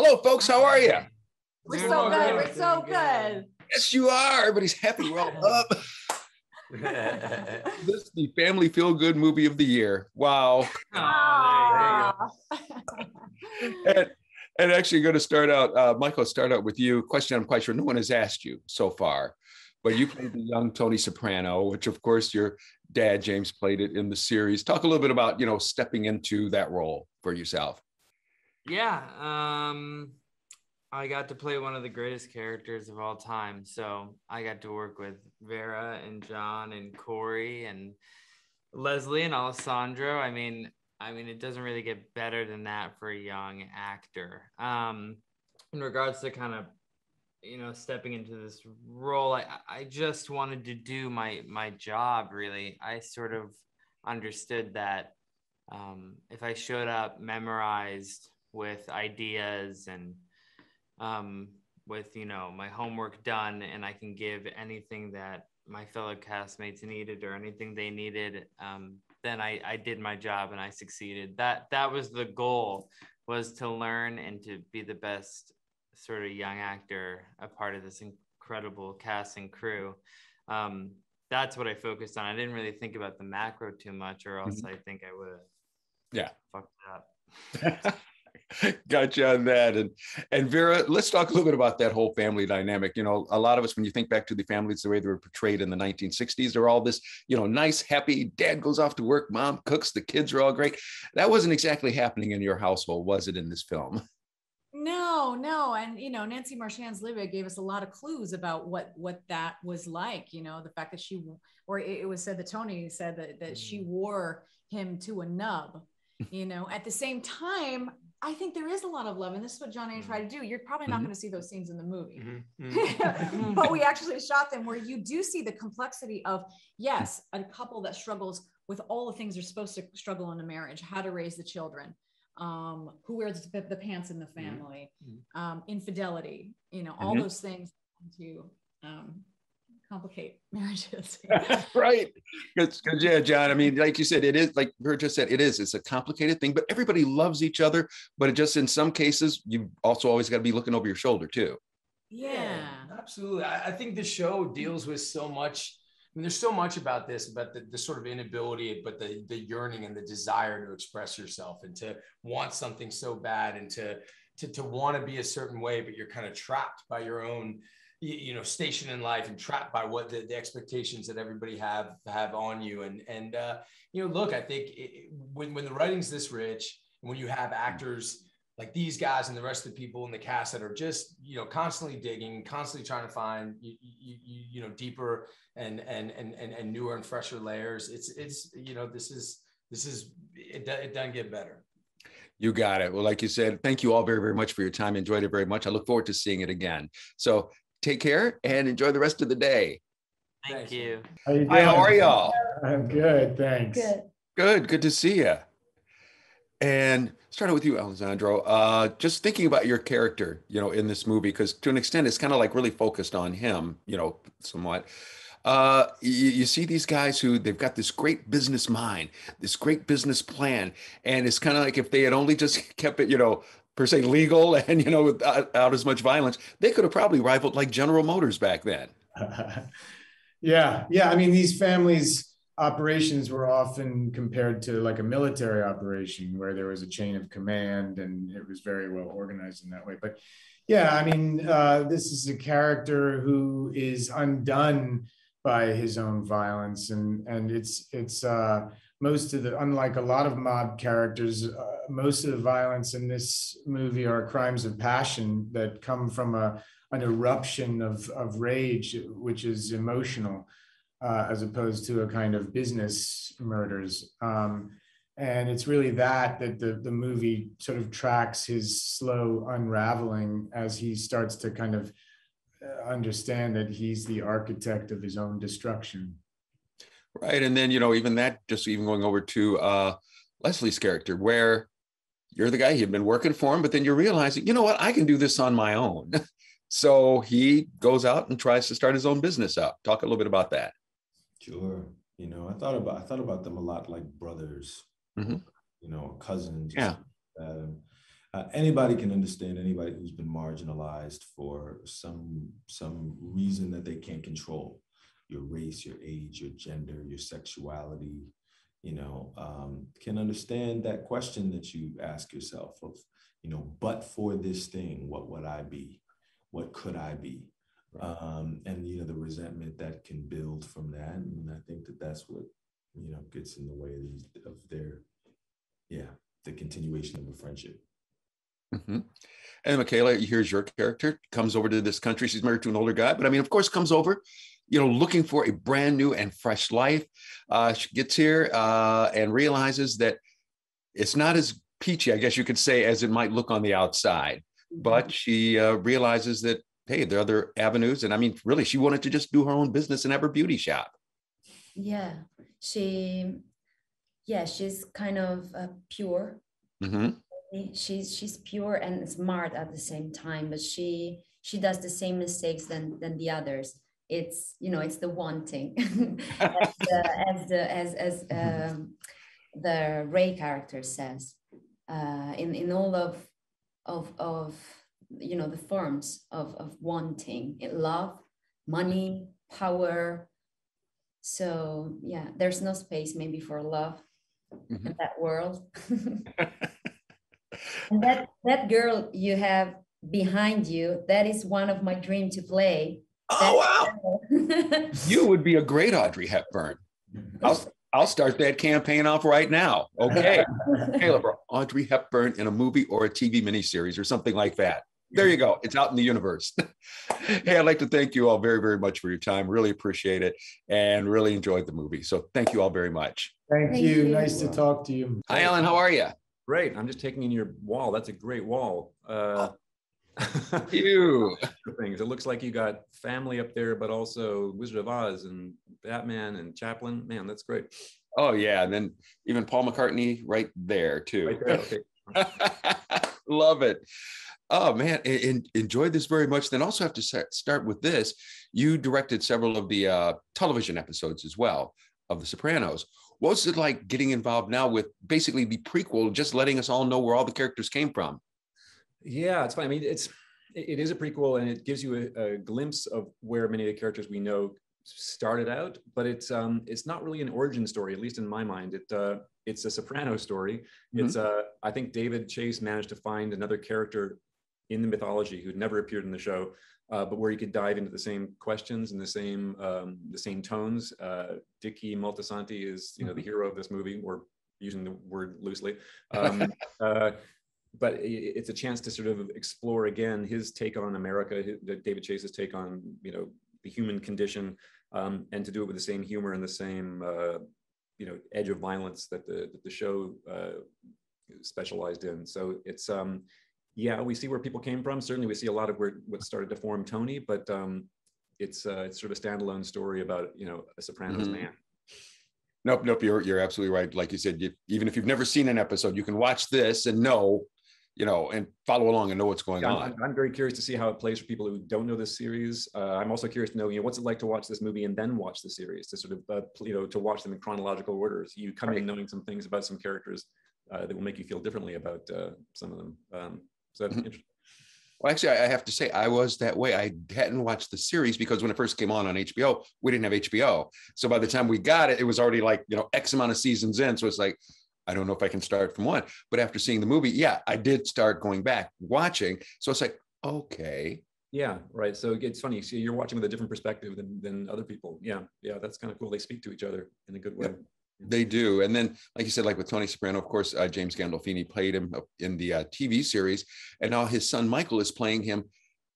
Hello, folks. How are you? We're so good. We're so good. Yes, you are. Everybody's happy. Well up. This is the family feel-good movie of the year. Wow. And actually going to start out, Michael, start out with you. Question I'm quite sure no one has asked you so far, but you played the young Tony Soprano, which of course your dad, James, played it in the series. Talk a little bit about, stepping into that role for yourself. Yeah. I got to play one of the greatest characters of all time. So I got to work with Vera and John and Corey and Leslie and Alessandro. I mean, it doesn't really get better than that for a young actor. In regards to kind of, stepping into this role, I just wanted to do my job, really. I sort of understood that if I showed up memorized with ideas and with, my homework done, and I can give anything that my fellow castmates needed or anything they needed, then I did my job and I succeeded. That was the goal, was to learn and to be the best sort of young actor, a part of this incredible cast and crew. That's what I focused on. I didn't really think about the macro too much, or else I think I would have fucked it up. Gotcha on that. And Vera, let's talk a little bit about that whole family dynamic. A lot of us, when you think back to the families, the way they were portrayed in the 1960s, they're all this, nice, happy, dad goes off to work, mom cooks, the kids are all great. That wasn't exactly happening in your household, was it, in this film? No. And, Nancy Marchand's Ludwig gave us a lot of clues about what that was like, the fact that it was said that Tony said that she wore him to a nub, at the same time, I think there is a lot of love, and this is what John and I try to do. You're probably not going to see those scenes in the movie, but we actually shot them where you do see the complexity of, yes, a couple that struggles with all the things they're supposed to struggle in a marriage, how to raise the children, who wears the pants in the family, infidelity, all those things to complicate marriages. Right. Because yeah, John, like you said, it is, like Vera just said, it's a complicated thing, but everybody loves each other. But it just, in some cases, you also always got to be looking over your shoulder too. Yeah, absolutely. I think the show deals with so much. There's so much about this, about the sort of inability, but the yearning and the desire to express yourself and to want something so bad, and to want to be a certain way, but you're kind of trapped by your own station in life, and trapped by what the expectations that everybody have on you. And look, I think when the writing's this rich, when you have actors like these guys and the rest of the people in the cast that are just, constantly digging, constantly trying to find, deeper and newer and fresher layers, it doesn't get better. You got it. Well, like you said, thank you all very, very much for your time. Enjoyed it very much. I look forward to seeing it again. So take care and enjoy the rest of the day. Thank you. Hi, how are y'all? I'm good, thanks. Good to see you. And starting with you, Alessandro, just thinking about your character, in this movie, because to an extent, it's kind of like really focused on him, somewhat. You see these guys who they've got this great business mind, this great business plan. And it's kind of like if they had only just kept it, per se legal and, without as much violence, they could have probably rivaled like General Motors back then. Yeah. These families' operations were often compared to like a military operation where there was a chain of command and it was very well organized in that way. But yeah, this is a character who is undone by his own violence, and it's unlike a lot of mob characters, most of the violence in this movie are crimes of passion that come from an eruption of rage, which is emotional, as opposed to a kind of business murders. And it's really that the movie sort of tracks his slow unraveling as he starts to kind of understand that he's the architect of his own destruction. Right. And then, even that, just even going over to Leslie's character, where you're the guy, you've been working for him, but then you're realizing, you know what, I can do this on my own. So he goes out and tries to start his own business up. Talk a little bit about that. Sure. I thought about them a lot like brothers, cousins. Yeah. Anybody can understand anybody who's been marginalized for some reason that they can't control. Your race, your age, your gender, your sexuality, can understand that question that you ask yourself of, but for this thing, what would I be? What could I be? And the resentment that can build from that. And I think that that's what, gets in the way of the continuation of a friendship. Mm-hmm. And Michaela, here's your character, comes over to this country. She's married to an older guy, but I mean, of course, comes over, looking for a brand new and fresh life. She gets here and realizes that it's not as peachy, I guess you could say, as it might look on the outside. But she realizes that, hey, there are other avenues. And I mean, really, she wanted to just do her own business and have her beauty shop. Yeah, she's kind of pure. Mm-hmm. She's pure and smart at the same time, but she does the same mistakes than the others. It's it's the wanting, as the Ray character says, in all of the forms of wanting, love, money, power. So yeah, there's no space maybe for love in that world. And that girl you have behind you, that is one of my dreams to play. Oh, wow. You would be a great Audrey Hepburn. I'll start that campaign off right now. Okay. Caleb, Audrey Hepburn in a movie or a TV miniseries or something like that. There you go. It's out in the universe. Hey, I'd like to thank you all very, very much for your time. Really appreciate it and really enjoyed the movie. So thank you all very much. Thank you. Nice to talk to you. Hi, Alan. How are you? Great. I'm just taking in your wall. That's a great wall. You things. It looks like you got family up there, but also Wizard of Oz and Batman and Chaplin. Man, that's great. Oh yeah, and then even Paul McCartney right there too. Right there. Okay. Love it. Oh man, enjoyed this very much. Then also have to start with this. You directed several of the television episodes as well of The Sopranos. What's it like getting involved now with basically the prequel, just letting us all know where all the characters came from? Yeah, it's funny. I mean, it is a prequel, and it gives you a glimpse of where many of the characters we know started out. But it's not really an origin story, at least in my mind. It's a Soprano story. Mm-hmm. It's I think David Chase managed to find another character in the mythology who'd never appeared in the show, but where you could dive into the same questions and the same tones. Dicky Moltisanti is the hero of this movie. We're using the word loosely. But it's a chance to sort of explore again his take on America, David Chase's take on the human condition, and to do it with the same humor and the same edge of violence that the show specialized in. So it's we see where people came from. Certainly, we see a lot of what started to form Tony, but it's sort of a standalone story about a Sopranos man. Nope. You're absolutely right. Like you said, even if you've never seen an episode, you can watch this and know. And follow along and know what's going on. I'm very curious to see how it plays for people who don't know this series. I'm also curious to know, what's it like to watch this movie and then watch the series, to sort of, to watch them in chronological order. So you come in knowing some things about some characters that will make you feel differently about some of them. So that's interesting. Well, actually, I have to say, I was that way. I hadn't watched the series because when it first came on HBO, we didn't have HBO. So by the time we got it, it was already like, X amount of seasons in. So it's like, I don't know if I can start from one, but after seeing the movie, I did start going back watching. So it's like, okay. Yeah, right. So it's funny. See, you're watching with a different perspective than other people. Yeah, that's kind of cool. They speak to each other in a good way. Yep. They do. And then, like you said, like with Tony Soprano, of course, James Gandolfini played him in the TV series. And now his son, Michael, is playing him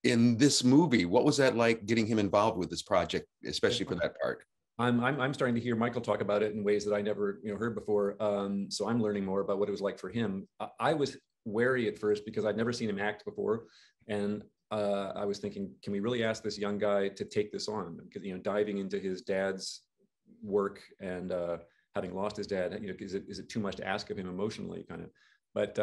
in this movie. What was that like getting him involved with this project, especially for that part? I'm starting to hear Michael talk about it in ways that I never heard before. So I'm learning more about what it was like for him. I was wary at first because I'd never seen him act before, and I was thinking, can we really ask this young guy to take this on? Because diving into his dad's work and having lost his dad, is it too much to ask of him emotionally, kind of? But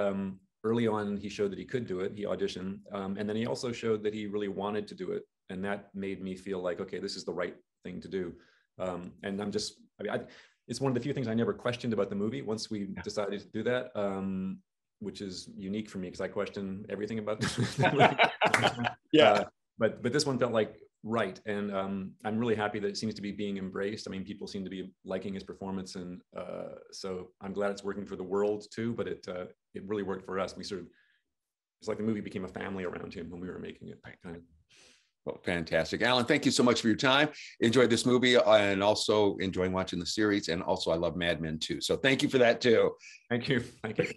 early on, he showed that he could do it. He auditioned, and then he also showed that he really wanted to do it, and that made me feel like, okay, this is the right thing to do. And it's one of the few things I never questioned about the movie once we decided to do that. which is unique for me because I question everything about Yeah. But this one felt like right, and I'm really happy that it seems to be being embraced. I mean, people seem to be liking his performance, and so I'm glad it's working for the world too. But it really worked for us. We sort of, it's like the movie became a family around him when we were making it. Kind of. Well, fantastic. Alan, thank you so much for your time. Enjoyed this movie and also enjoying watching the series. And also I love Mad Men too. So thank you for that too. Thank you. Thank you.